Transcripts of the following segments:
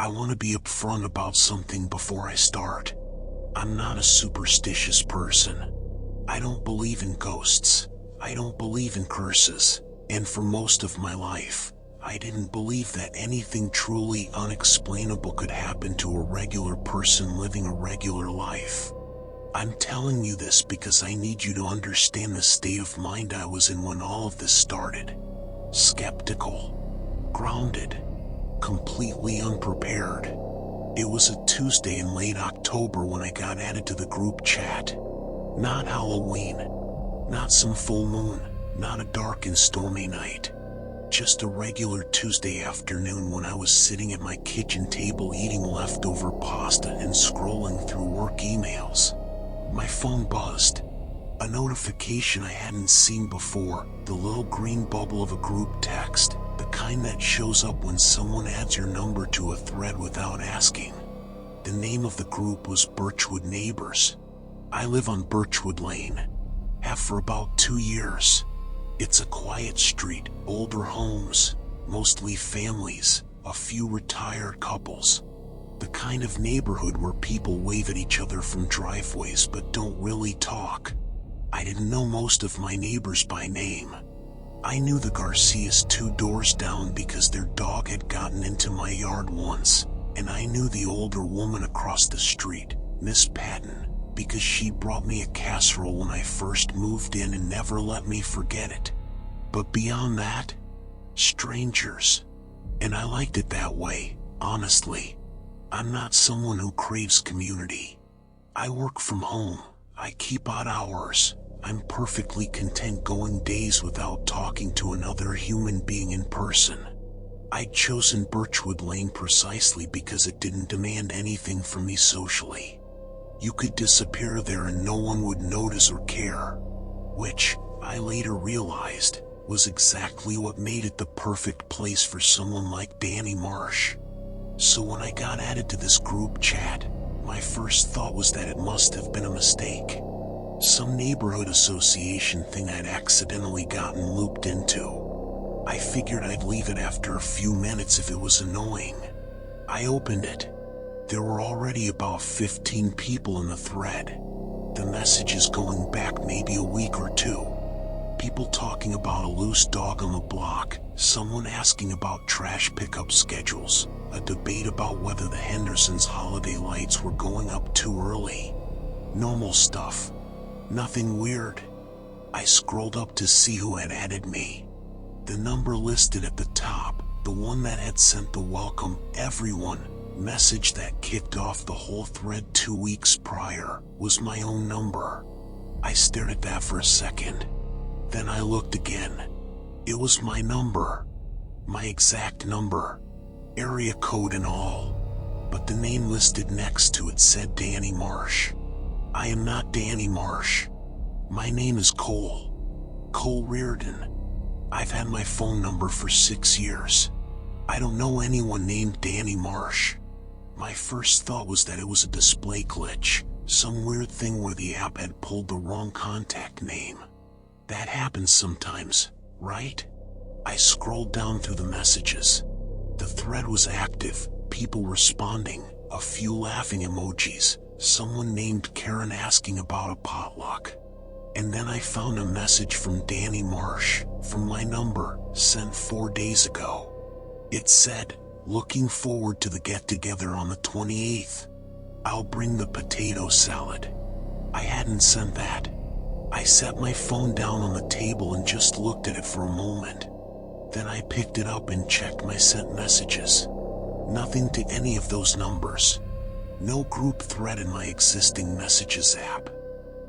I want to be upfront about something before I start. I'm not a superstitious person. I don't believe in ghosts. I don't believe in curses. And for most of my life, I didn't believe that anything truly unexplainable could happen to a regular person living a regular life. I'm telling you this because I need you to understand the state of mind I was in when all of this started. Skeptical, grounded, completely unprepared. It was a Tuesday in late October when I got added to the group chat. Not Halloween, not some full moon, not a dark and stormy night. Just a regular Tuesday afternoon when I was sitting at my kitchen table eating leftover pasta and scrolling through work emails. My phone buzzed. A notification I hadn't seen before, the little green bubble of a group text, the kind that shows up when someone adds your number to a thread without asking. The name of the group was Birchwood Neighbors. I live on Birchwood Lane. Have for about 2 years. It's a quiet street, older homes, mostly families, a few retired couples. The kind of neighborhood where people wave at each other from driveways but don't really talk. I didn't know most of my neighbors by name. I knew the Garcias 2 doors down because their dog had gotten into my yard once, and I knew the older woman across the street, Miss Patton, because she brought me a casserole when I first moved in and never let me forget it. But beyond that, strangers. And I liked it that way, honestly. I'm not someone who craves community. I work from home. I keep odd hours. I'm perfectly content going days without talking to another human being in person. I'd chosen Birchwood Lane precisely because it didn't demand anything from me socially. You could disappear there and no one would notice or care, which, I later realized, was exactly what made it the perfect place for someone like Danny Marsh. So when I got added to this group chat, my first thought was that it must have been a mistake. Some neighborhood association thing I'd accidentally gotten looped into. I figured I'd leave it after a few minutes if it was annoying. I opened it. There were already about 15 people in the thread. The messages going back maybe a week or 2. People talking about a loose dog on the block, someone asking about trash pickup schedules, a debate about whether the Hendersons' holiday lights were going up too early. Normal stuff. Nothing weird. I scrolled up to see who had added me. The number listed at the top, the one that had sent the welcome everyone message that kicked off the whole thread 2 weeks prior, was my own number. I stared at that for a second. Then I looked again. It was my number. My exact number. Area code and all. But the name listed next to it said Danny Marsh. I am not Danny Marsh. My name is Cole. Cole Reardon. I've had my phone number for 6 years. I don't know anyone named Danny Marsh. My first thought was that it was a display glitch, some weird thing where the app had pulled the wrong contact name. That happens sometimes, right? I scrolled down through the messages. The thread was active, people responding, a few laughing emojis, someone named Karen asking about a potluck. And then I found a message from Danny Marsh, from my number, sent 4 days ago. It said, "Looking forward to the get-together on the 28th. I'll bring the potato salad." I hadn't sent that. I set my phone down on the table and just looked at it for a moment. Then I picked it up and checked my sent messages. Nothing to any of those numbers. No group thread in my existing messages app.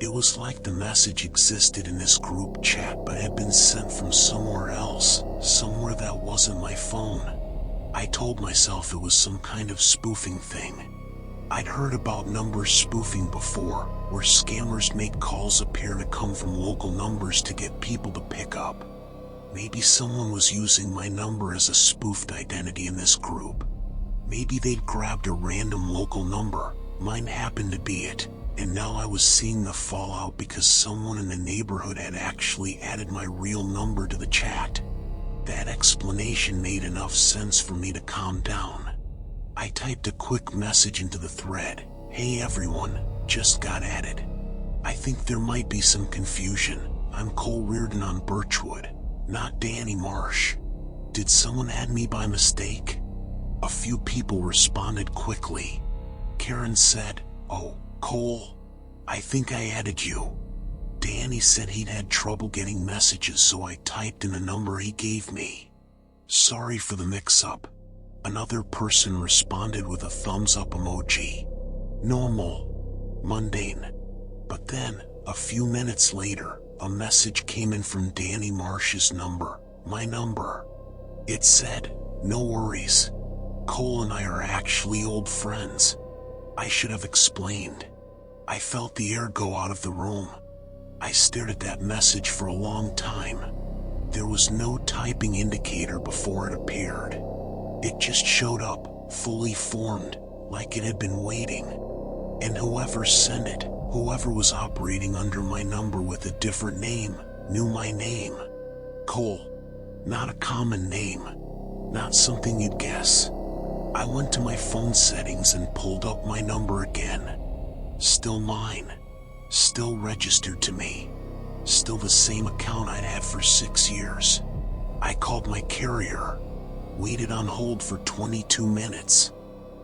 It was like the message existed in this group chat but had been sent from somewhere else, somewhere that wasn't my phone. I told myself it was some kind of spoofing thing. I'd heard about number spoofing before, where scammers make calls appear to come from local numbers to get people to pick up. Maybe someone was using my number as a spoofed identity in this group. Maybe they'd grabbed a random local number, mine happened to be it, and now I was seeing the fallout because someone in the neighborhood had actually added my real number to the chat. That explanation made enough sense for me to calm down. I typed a quick message into the thread. Hey everyone, just got added. I think there might be some confusion. I'm Cole Reardon on Birchwood, not Danny Marsh. Did someone add me by mistake? A few people responded quickly. Karen said, oh, Cole, I think I added you. Danny said he'd had trouble getting messages, so I typed in a number he gave me. Sorry for the mix-up. Another person responded with a thumbs up emoji. Normal. Mundane. But then, a few minutes later, a message came in from Danny Marsh's number, my number. It said, no worries. Cole and I are actually old friends. I should have explained. I felt the air go out of the room. I stared at that message for a long time. There was no typing indicator before it appeared. It just showed up, fully formed, like it had been waiting. And whoever sent it, whoever was operating under my number with a different name, knew my name. Cole. Not a common name. Not something you'd guess. I went to my phone settings and pulled up my number again. Still mine. Still registered to me. Still the same account I'd had for 6 years. I called my carrier. Waited on hold for 22 minutes.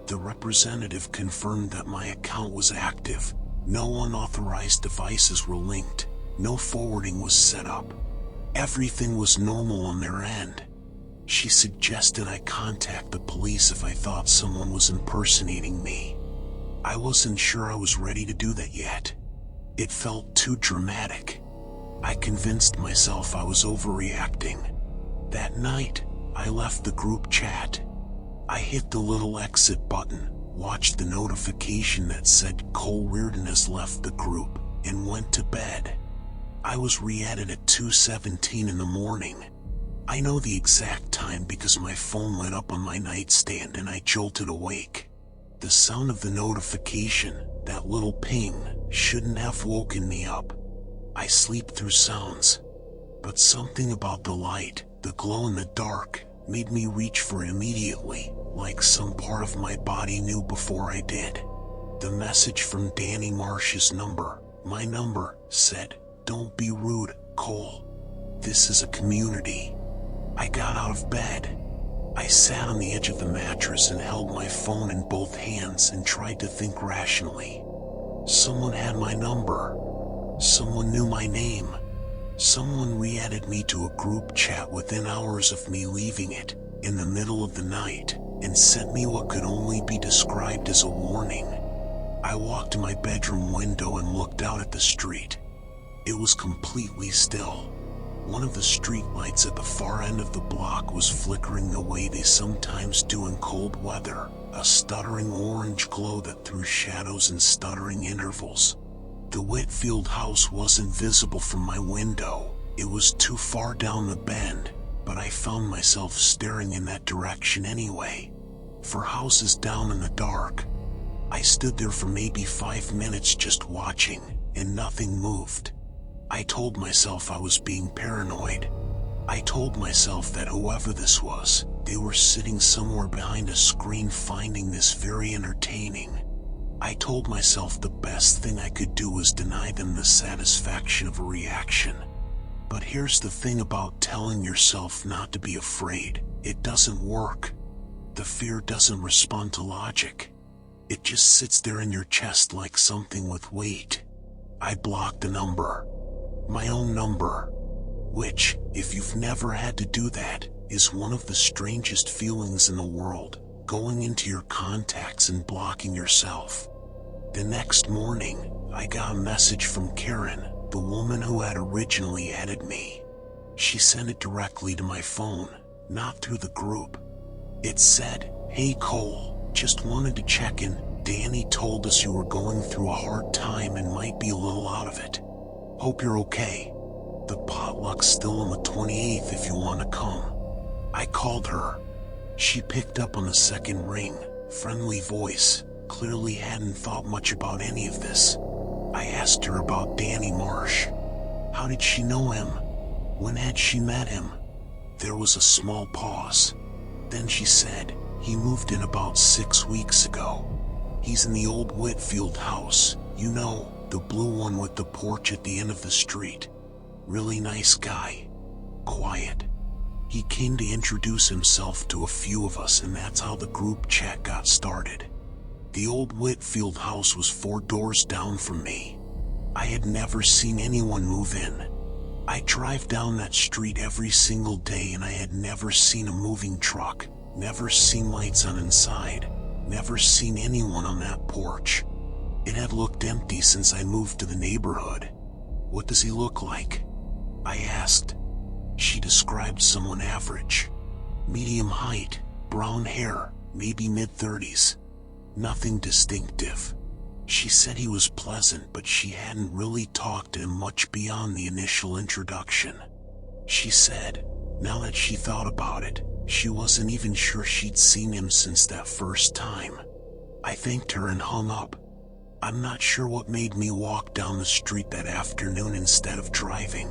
The representative confirmed that my account was active. No unauthorized devices were linked. No forwarding was set up. Everything was normal on their end. She suggested I contact the police if I thought someone was impersonating me. I wasn't sure I was ready to do that yet. It felt too dramatic. I convinced myself I was overreacting. That night, I left the group chat. I hit the little exit button, watched the notification that said Cole Reardon has left the group, and went to bed. I was re-added at 2:17 in the morning. I know the exact time because my phone lit up on my nightstand and I jolted awake. The sound of the notification, that little ping, shouldn't have woken me up. I sleep through sounds. But something about the light, the glow in the dark, made me reach for it immediately, like some part of my body knew before I did. The message from Danny Marsh's number, my number, said, "Don't be rude, Cole. This is a community." I got out of bed. I sat on the edge of the mattress and held my phone in both hands and tried to think rationally. Someone had my number. Someone knew my name. Someone re-added me to a group chat within hours of me leaving it, in the middle of the night, and sent me what could only be described as a warning. I walked to my bedroom window and looked out at the street. It was completely still. One of the street lights at the far end of the block was flickering the way they sometimes do in cold weather, a stuttering orange glow that threw shadows in stuttering intervals. The Whitfield house wasn't visible from my window. It was too far down the bend, but I found myself staring in that direction anyway. For houses down in the dark. I stood there for maybe 5 minutes just watching, and nothing moved. I told myself I was being paranoid. I told myself that whoever this was, they were sitting somewhere behind a screen finding this very entertaining. I told myself the best thing I could do was deny them the satisfaction of a reaction. But here's the thing about telling yourself not to be afraid. It doesn't work. The fear doesn't respond to logic. It just sits there in your chest like something with weight. I blocked the number. My own number. Which, if you've never had to do that, is one of the strangest feelings in the world, going into your contacts and blocking yourself. The next morning, I got a message from Karen, the woman who had originally added me. She sent it directly to my phone, not through the group. It said, "Hey Cole, just wanted to check in. Danny told us you were going through a hard time and might be a little out of it. Hope you're okay. The potluck's still on the 28th if you want to come." I called her. She picked up on the second ring, friendly voice, clearly hadn't thought much about any of this. I asked her about Danny Marsh. How did she know him? When had she met him? There was a small pause. Then she said, He moved in about 6 weeks ago. He's in the old Whitfield house, you know, the blue one with the porch at the end of the street. Really nice guy. Quiet. He came to introduce himself to a few of us, and that's how the group chat got started. The old Whitfield house was 4 doors down from me. I had never seen anyone move in. I drive down that street every single day, and I had never seen a moving truck, never seen lights on inside, never seen anyone on that porch. It had looked empty since I moved to the neighborhood. What does he look like? I asked. She described someone average. Medium height, brown hair, maybe mid-30s. Nothing distinctive. She said he was pleasant, but she hadn't really talked to him much beyond the initial introduction. She said, now that she thought about it, she wasn't even sure she'd seen him since that first time. I thanked her and hung up. I'm not sure what made me walk down the street that afternoon instead of driving.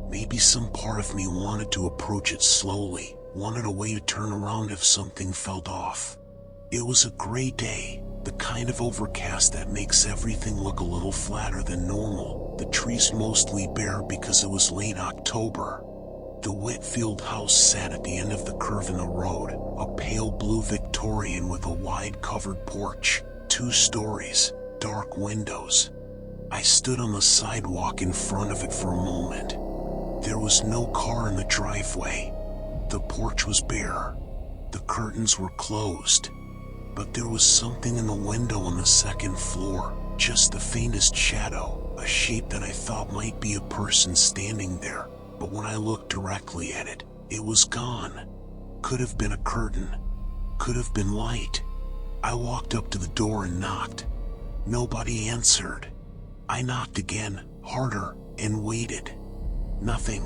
Maybe some part of me wanted to approach it slowly, wanted a way to turn around if something felt off. It was a gray day, the kind of overcast that makes everything look a little flatter than normal. The trees mostly bare because it was late October. The Whitfield house sat at the end of the curve in the road, a pale blue Victorian with a wide covered porch, 2 stories, dark windows. I stood on the sidewalk in front of it for a moment. There was no car in the driveway. The porch was bare. The curtains were closed. But there was something in the window on the 2nd floor, just the faintest shadow, a shape that I thought might be a person standing there. But when I looked directly at it, it was gone. Could have been a curtain. Could have been light. I walked up to the door and knocked. Nobody answered. I knocked again, harder, and waited. Nothing.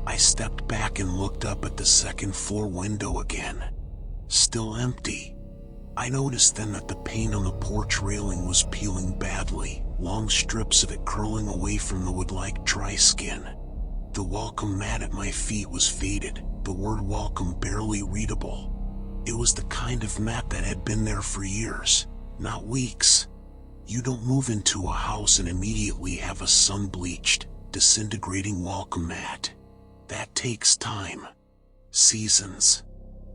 I stepped back and looked up at the 2nd floor window again. Still empty. I noticed then that the paint on the porch railing was peeling badly, long strips of it curling away from the wood like dry skin. The welcome mat at my feet was faded, the word welcome barely readable. It was the kind of mat that had been there for years, not weeks. You don't move into a house and immediately have a sun-bleached, disintegrating welcome mat. That takes time. Seasons.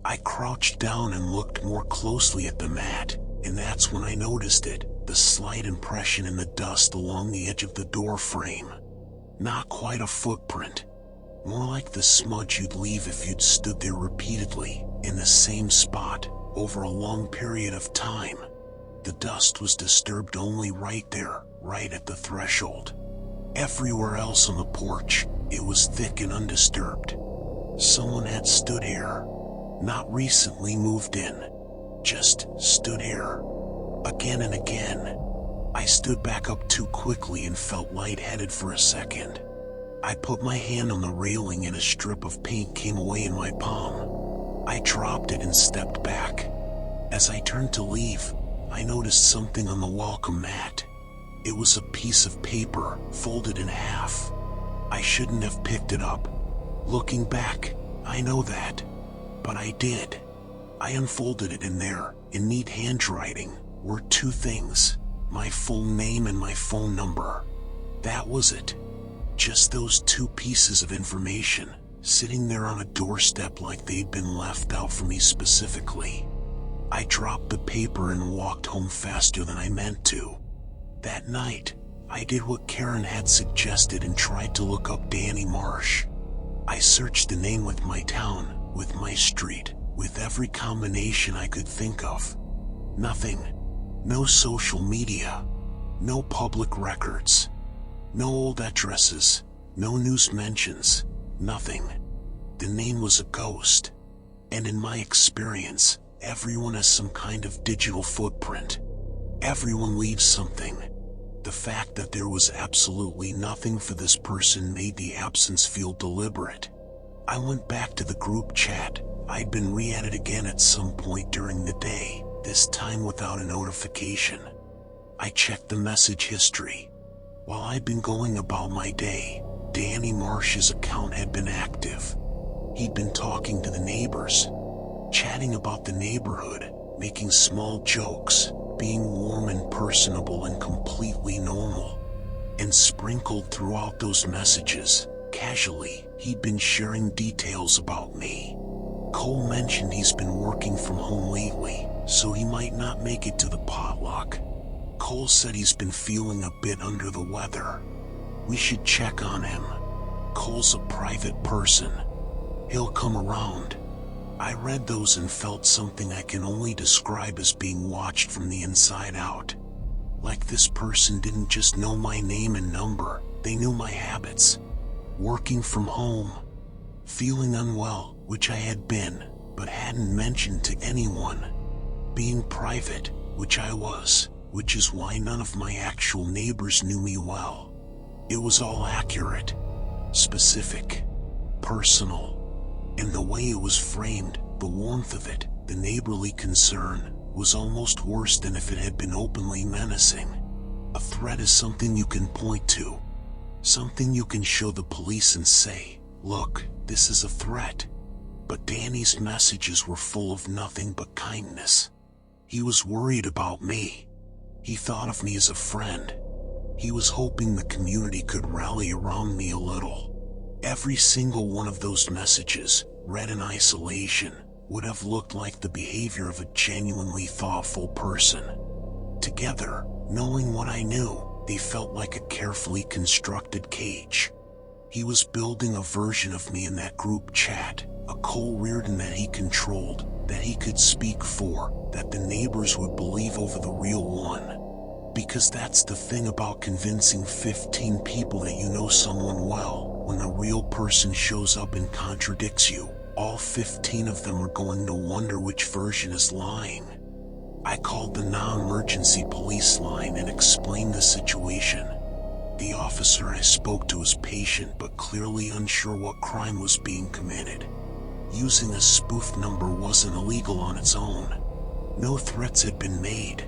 I crouched down and looked more closely at the mat, and that's when I noticed it, the slight impression in the dust along the edge of the door frame. Not quite a footprint. More like the smudge you'd leave if you'd stood there repeatedly, in the same spot, over a long period of time. The dust was disturbed only right there, right at the threshold. Everywhere else on the porch, it was thick and undisturbed. Someone had stood here. Not recently moved in. Just stood here. Again and again. I stood back up too quickly and felt lightheaded for a second. I put my hand on the railing and a strip of paint came away in my palm. I dropped it and stepped back. As I turned to leave, I noticed something on the welcome mat. It was a piece of paper, folded in half. I shouldn't have picked it up. Looking back, I know that. But I did. I unfolded it, and there, in neat handwriting, were 2 things. My full name and my phone number. That was it. Just those 2 pieces of information, sitting there on a doorstep like they'd been left out for me specifically. I dropped the paper and walked home faster than I meant to. That night, I did what Karen had suggested and tried to look up Danny Marsh. I searched the name with my town, with my street, with every combination I could think of. Nothing. No social media. No public records. No old addresses. No news mentions. Nothing. The name was a ghost. And in my experience, everyone has some kind of digital footprint. Everyone leaves something. The fact that there was absolutely nothing for this person made the absence feel deliberate. I went back to the group chat. I'd been re-added again at some point during the day, this time without a notification. I checked the message history. While I'd been going about my day, Danny Marsh's account had been active. He'd been talking to the neighbors. chatting about the neighborhood, making small jokes, being warm and personable and completely normal. And sprinkled throughout those messages, casually, he'd been sharing details about me. Cole mentioned he's been working from home lately, so he might not make it to the potluck. Cole said he's been feeling a bit under the weather. We should check on him. Cole's a private person. He'll come around. I read those and felt something I can only describe as being watched from the inside out. Like this person didn't just know my name and number, they knew my habits. Working from home. Feeling unwell, which I had been, but hadn't mentioned to anyone. Being private, which I was, which is why none of my actual neighbors knew me well. It was all accurate, specific, personal. And the way it was framed, the warmth of it, the neighborly concern, was almost worse than if it had been openly menacing. A threat is something you can point to. Something you can show the police and say, look, this is a threat. But Danny's messages were full of nothing but kindness. He was worried about me. He thought of me as a friend. He was hoping the community could rally around me a little. Every single one of those messages, read in isolation, would have looked like the behavior of a genuinely thoughtful person. Together, knowing what I knew, they felt like a carefully constructed cage. He was building a version of me in that group chat, a Cole Reardon that he controlled, that he could speak for, that the neighbors would believe over the real one. Because that's the thing about convincing 15 people that you know someone well. When the real person shows up and contradicts you, all 15 of them are going to wonder which version is lying. I called the non-emergency police line and explained the situation. The officer I spoke to was patient but clearly unsure what crime was being committed. Using a spoof number wasn't illegal on its own. No threats had been made.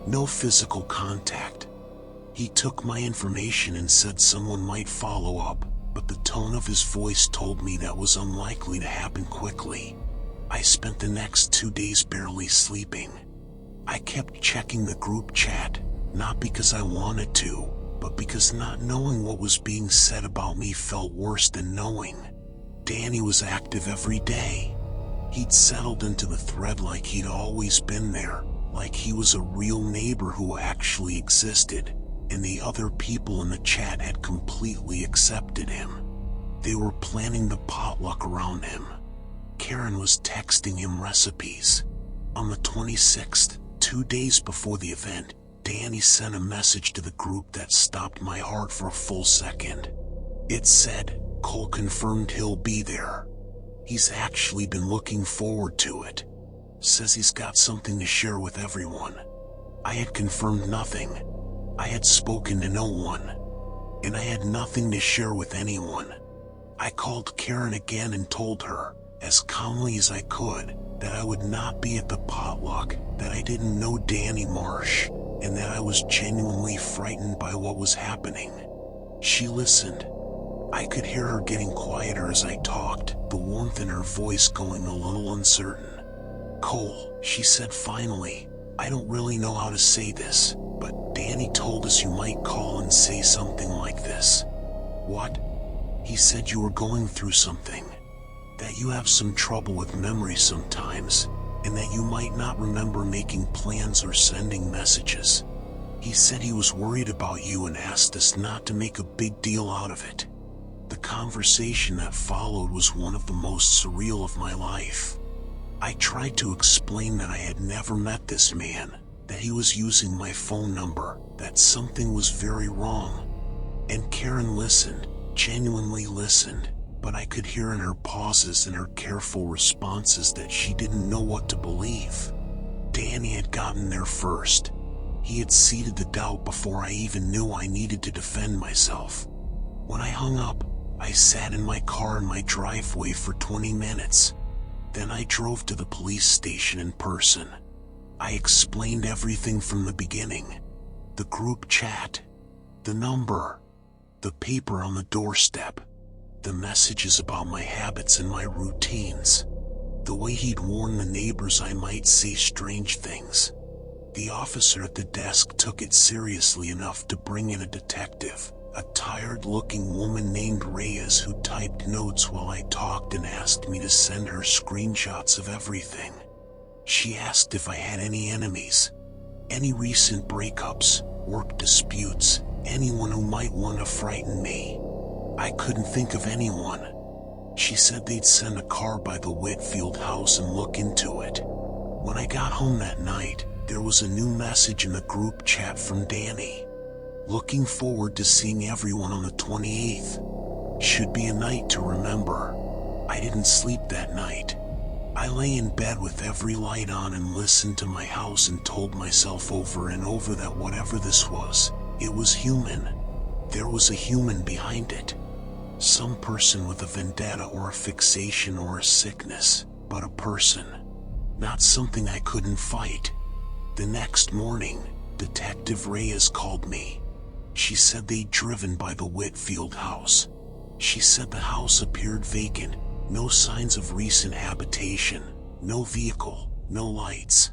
No physical contact. He took my information and said someone might follow up, but the tone of his voice told me that was unlikely to happen quickly. I spent the next 2 days barely sleeping. I kept checking the group chat, not because I wanted to, but because not knowing what was being said about me felt worse than knowing. Danny was active every day. He'd settled into the thread like he'd always been there, like he was a real neighbor who actually existed, and the other people in the chat had completely accepted him. They were planning the potluck around him. Karen was texting him recipes. On the 26th, 2 days before the event, Danny sent a message to the group that stopped my heart for a full second. It said, Cole confirmed he'll be there. He's actually been looking forward to it. Says he's got something to share with everyone. I had confirmed nothing. I had spoken to no one. And I had nothing to share with anyone. I called Karen again and told her, as calmly as I could, that I would not be at the potluck, that I didn't know Danny Marsh, and that I was genuinely frightened by what was happening. She listened. I could hear her getting quieter as I talked, the warmth in her voice going a little uncertain. Cole, she said finally, I don't really know how to say this, but Danny told us you might call and say something like this. What? He said you were going through something. That you have some trouble with memory sometimes, and that you might not remember making plans or sending messages. He said he was worried about you and asked us not to make a big deal out of it. The conversation that followed was one of the most surreal of my life. I tried to explain that I had never met this man, that he was using my phone number, that something was very wrong. And Karen listened, genuinely listened, but I could hear in her pauses and her careful responses that she didn't know what to believe. Danny had gotten there first. He had seeded the doubt before I even knew I needed to defend myself. When I hung up, I sat in my car in my driveway for 20 minutes. Then I drove to the police station in person. I explained everything from the beginning. The group chat, the number, the paper on the doorstep, the messages about my habits and my routines. The way he'd warned the neighbors I might say strange things. The officer at the desk took it seriously enough to bring in a detective, a tired-looking woman named Reyes who typed notes while I talked and asked me to send her screenshots of everything. She asked if I had any enemies, any recent breakups, work disputes, anyone who might want to frighten me. I couldn't think of anyone. She said they'd send a car by the Whitfield house and look into it. When I got home that night, there was a new message in the group chat from Danny. Looking forward to seeing everyone on the 28th. Should be a night to remember. I didn't sleep that night. I lay in bed with every light on and listened to my house and told myself over and over that whatever this was, it was human. There was a human behind it. Some person with a vendetta or a fixation or a sickness, but a person. Not something I couldn't fight. The next morning, Detective Reyes called me. She said they'd driven by the Whitfield house. She said the house appeared vacant, no signs of recent habitation, no vehicle, no lights.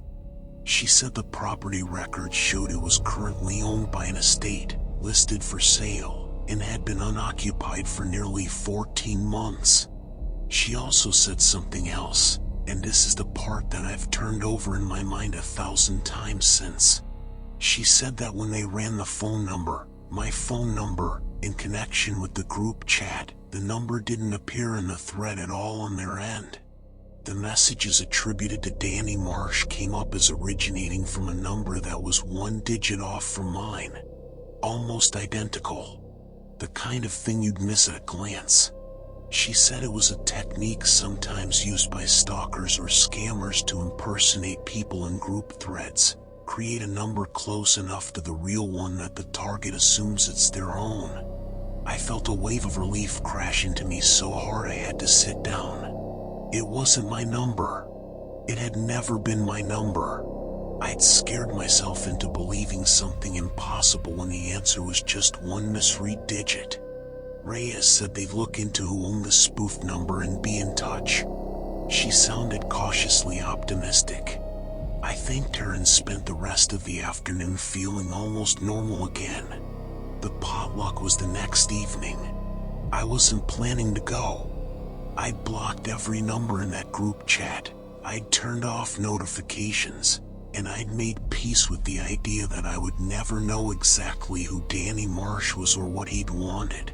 She said the property records showed it was currently owned by an estate, listed for sale, and had been unoccupied for nearly 14 months. She also said something else, and this is the part that I've turned over in my mind 1,000 times since. She said that when they ran the phone number, my phone number, in connection with the group chat, the number didn't appear in the thread at all on their end. The messages attributed to Danny Marsh came up as originating from a number that was 1 digit off from mine. Almost identical. The kind of thing you'd miss at a glance. She said it was a technique sometimes used by stalkers or scammers to impersonate people in group threads, create a number close enough to the real one that the target assumes it's their own. I felt a wave of relief crash into me so hard I had to sit down. It wasn't my number. It had never been my number. I'd scared myself into believing something impossible when the answer was just 1 misread digit. Reyes said they'd look into who owned the spoofed number and be in touch. She sounded cautiously optimistic. I thanked her and spent the rest of the afternoon feeling almost normal again. The potluck was the next evening. I wasn't planning to go. I'd blocked every number in that group chat. I'd turned off notifications, and I'd made peace with the idea that I would never know exactly who Danny Marsh was or what he'd wanted.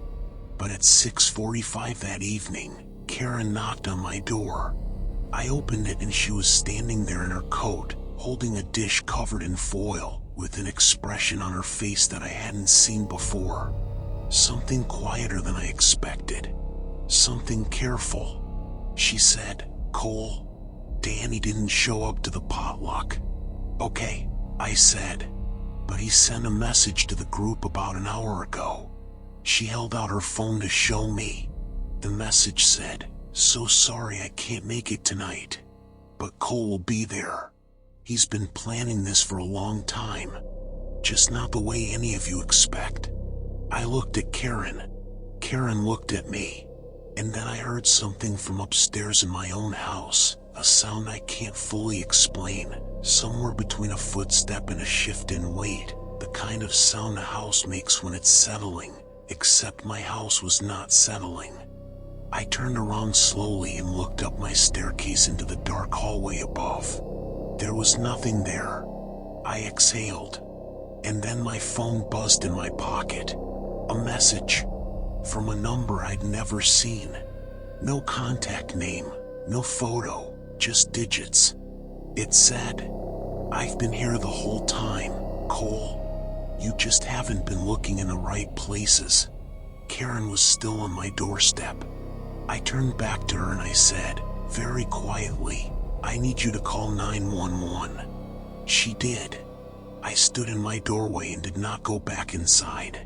But at 6:45 that evening, Karen knocked on my door. I opened it and she was standing there in her coat, holding a dish covered in foil, with an expression on her face that I hadn't seen before. Something quieter than I expected. Something careful. She said, "Cole, Danny didn't show up to the potluck." "Okay," I said. "But he sent a message to the group about an hour ago." She held out her phone to show me. The message said, "So sorry I can't make it tonight. But Cole will be there. He's been planning this for a long time. Just not the way any of you expect." I looked at Karen. Karen looked at me. And then I heard something from upstairs in my own house, a sound I can't fully explain, somewhere between a footstep and a shift in weight, the kind of sound a house makes when it's settling, except my house was not settling. I turned around slowly and looked up my staircase into the dark hallway above. There was nothing there. I exhaled. And then my phone buzzed in my pocket. A message. From a number I'd never seen. No contact name, no photo, just digits. It said, "I've been here the whole time, Cole. You just haven't been looking in the right places." Karen was still on my doorstep. I turned back to her and I said, very quietly, "I need you to call 911. She did. I stood in my doorway and did not go back inside.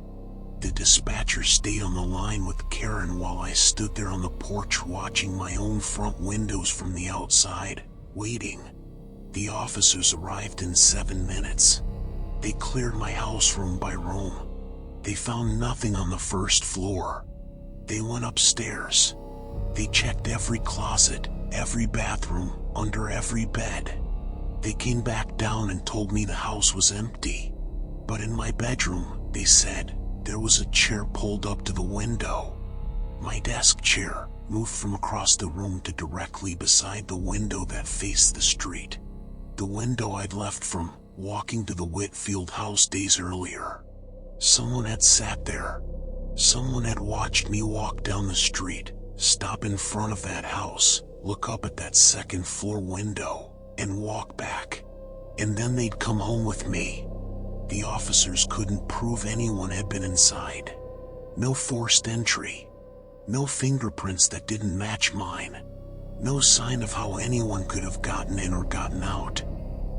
The dispatcher stayed on the line with Karen while I stood there on the porch watching my own front windows from the outside, waiting. The officers arrived in 7 minutes. They cleared my house room by room. They found nothing on the first floor. They went upstairs. They checked every closet, every bathroom, under every bed. They came back down and told me the house was empty. But in my bedroom, they said, there was a chair pulled up to the window. My desk chair moved from across the room to directly beside the window that faced the street. The window I'd left from walking to the Whitfield house days earlier. Someone had sat there. Someone had watched me walk down the street, stop in front of that house, look up at that second floor window, and walk back. And then they'd come home with me. The officers couldn't prove anyone had been inside. No forced entry. No fingerprints that didn't match mine. No sign of how anyone could have gotten in or gotten out.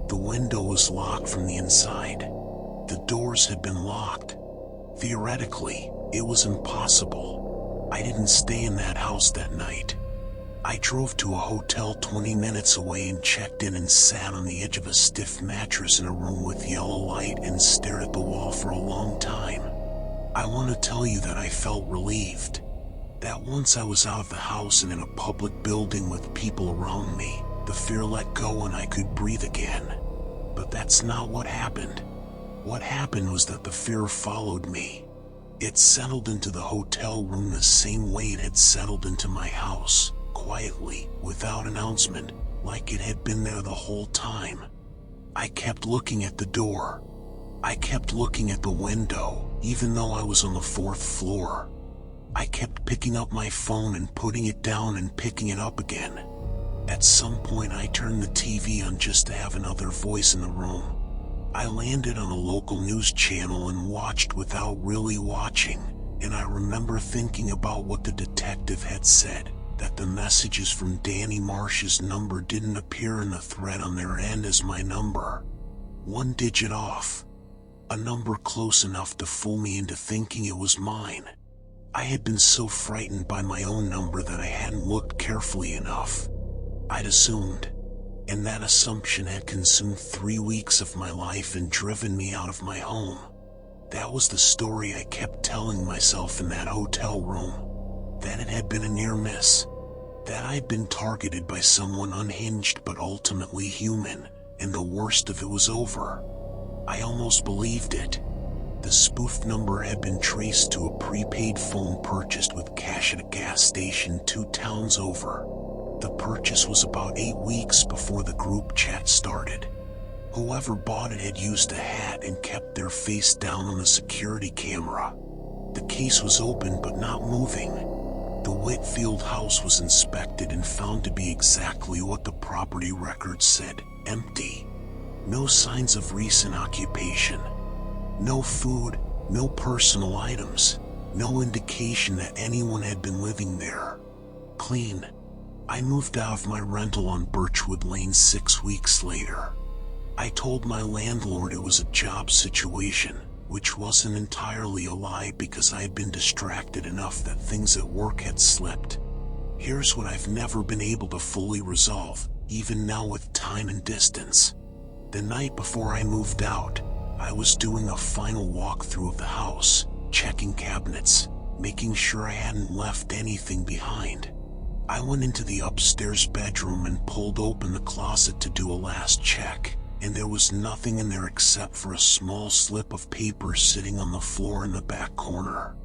The window was locked from the inside. The doors had been locked. Theoretically, it was impossible. I didn't stay in that house that night. I drove to a hotel 20 minutes away and checked in and sat on the edge of a stiff mattress in a room with yellow light and stared at the wall for a long time. I want to tell you that I felt relieved. That once I was out of the house and in a public building with people around me, the fear let go and I could breathe again. But that's not what happened. What happened was that the fear followed me. It settled into the hotel room the same way it had settled into my house, quietly, without announcement, like it had been there the whole time. I kept looking at the door. I kept looking at the window, even though I was on the 4th floor. I kept picking up my phone and putting it down and picking it up again. At some point I turned the TV on just to have another voice in the room. I landed on a local news channel and watched without really watching, and I remember thinking about what the detective had said, that the messages from Danny Marsh's number didn't appear in the thread on their end as my number. 1 digit off. A number close enough to fool me into thinking it was mine. I had been so frightened by my own number that I hadn't looked carefully enough. I'd assumed, and that assumption had consumed 3 weeks of my life and driven me out of my home. That was the story I kept telling myself in that hotel room. That it had been a near miss. That I'd been targeted by someone unhinged but ultimately human, and the worst of it was over. I almost believed it. The spoof number had been traced to a prepaid phone purchased with cash at a gas station 2 towns over. The purchase was about 8 weeks before the group chat started. Whoever bought it had used a hat and kept their face down on the security camera. The case was open but not moving. The Whitfield house was inspected and found to be exactly what the property records said, empty. No signs of recent occupation. No food, no personal items, no indication that anyone had been living there. Clean. I moved out of my rental on Birchwood Lane 6 weeks later. I told my landlord it was a job situation, which wasn't entirely a lie because I had been distracted enough that things at work had slipped. Here's what I've never been able to fully resolve, even now with time and distance. The night before I moved out, I was doing a final walkthrough of the house, checking cabinets, making sure I hadn't left anything behind. I went into the upstairs bedroom and pulled open the closet to do a last check, and there was nothing in there except for a small slip of paper sitting on the floor in the back corner.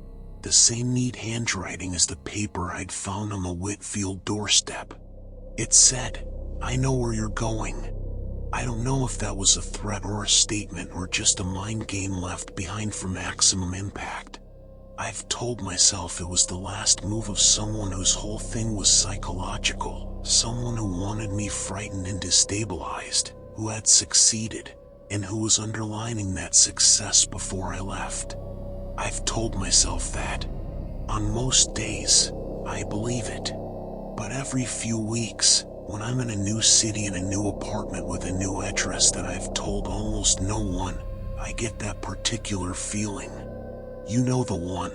The same neat handwriting as the paper I'd found on the Whitfield doorstep. It said, "I know where you're going." I don't know if that was a threat or a statement or just a mind game left behind for maximum impact. I've told myself it was the last move of someone whose whole thing was psychological, someone who wanted me frightened and destabilized, who had succeeded, and who was underlining that success before I left. I've told myself that. On most days, I believe it. But every few weeks, when I'm in a new city in a new apartment with a new address that I've told almost no one, I get that particular feeling. You know the one.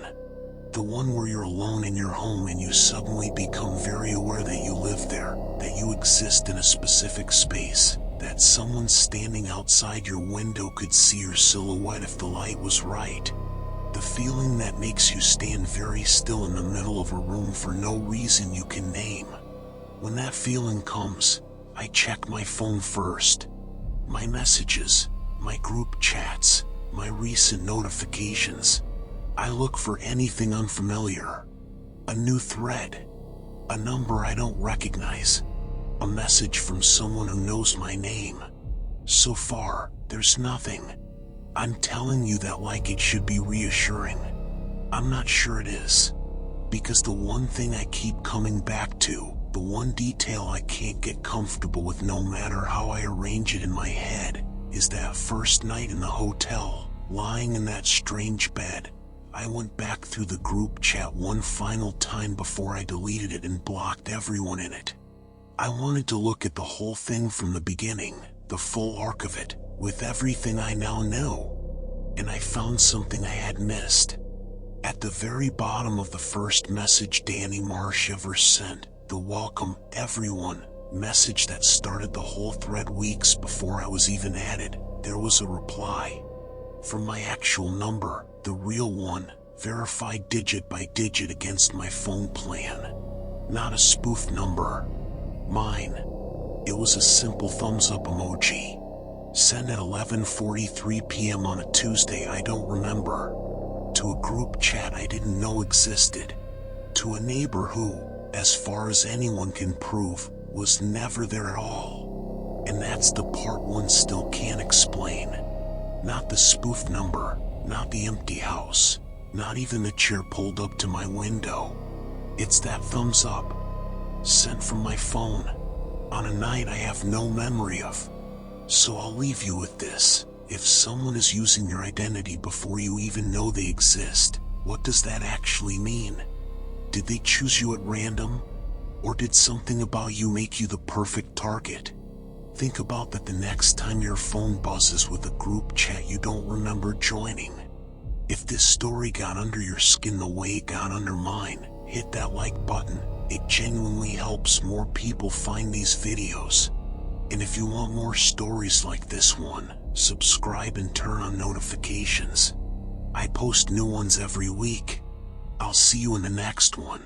The one where you're alone in your home and you suddenly become very aware that you live there, that you exist in a specific space, that someone standing outside your window could see your silhouette if the light was right. The feeling that makes you stand very still in the middle of a room for no reason you can name. When that feeling comes, I check my phone first. My messages, my group chats, my recent notifications. I look for anything unfamiliar. A new thread. A number I don't recognize. A message from someone who knows my name. So far, there's nothing. I'm telling you that like it should be reassuring. I'm not sure it is. Because the one thing I keep coming back to, the one detail I can't get comfortable with no matter how I arrange it in my head, is that first night in the hotel, lying in that strange bed. I went back through the group chat one final time before I deleted it and blocked everyone in it. I wanted to look at the whole thing from the beginning, the full arc of it, with everything I now know. And I found something I had missed. At the very bottom of the first message Danny Marsh ever sent, the welcome, everyone, message that started the whole thread weeks before I was even added, there was a reply. From my actual number, the real one, verified digit by digit against my phone plan. Not a spoof number. Mine. It was a simple thumbs up emoji. Sent at 11:43 p.m. on a Tuesday I don't remember. To a group chat I didn't know existed. To a neighbor who, as far as anyone can prove, was never there at all. And that's the part one still can't explain. Not the spoof number, not the empty house, not even the chair pulled up to my window. It's that thumbs up, sent from my phone, on a night I have no memory of. So I'll leave you with this. If someone is using your identity before you even know they exist, what does that actually mean? Did they choose you at random? Or did something about you make you the perfect target? Think about that the next time your phone buzzes with a group chat you don't remember joining. If this story got under your skin the way it got under mine, hit that like button. It genuinely helps more people find these videos. And if you want more stories like this one, subscribe and turn on notifications. I post new ones every week. I'll see you in the next one.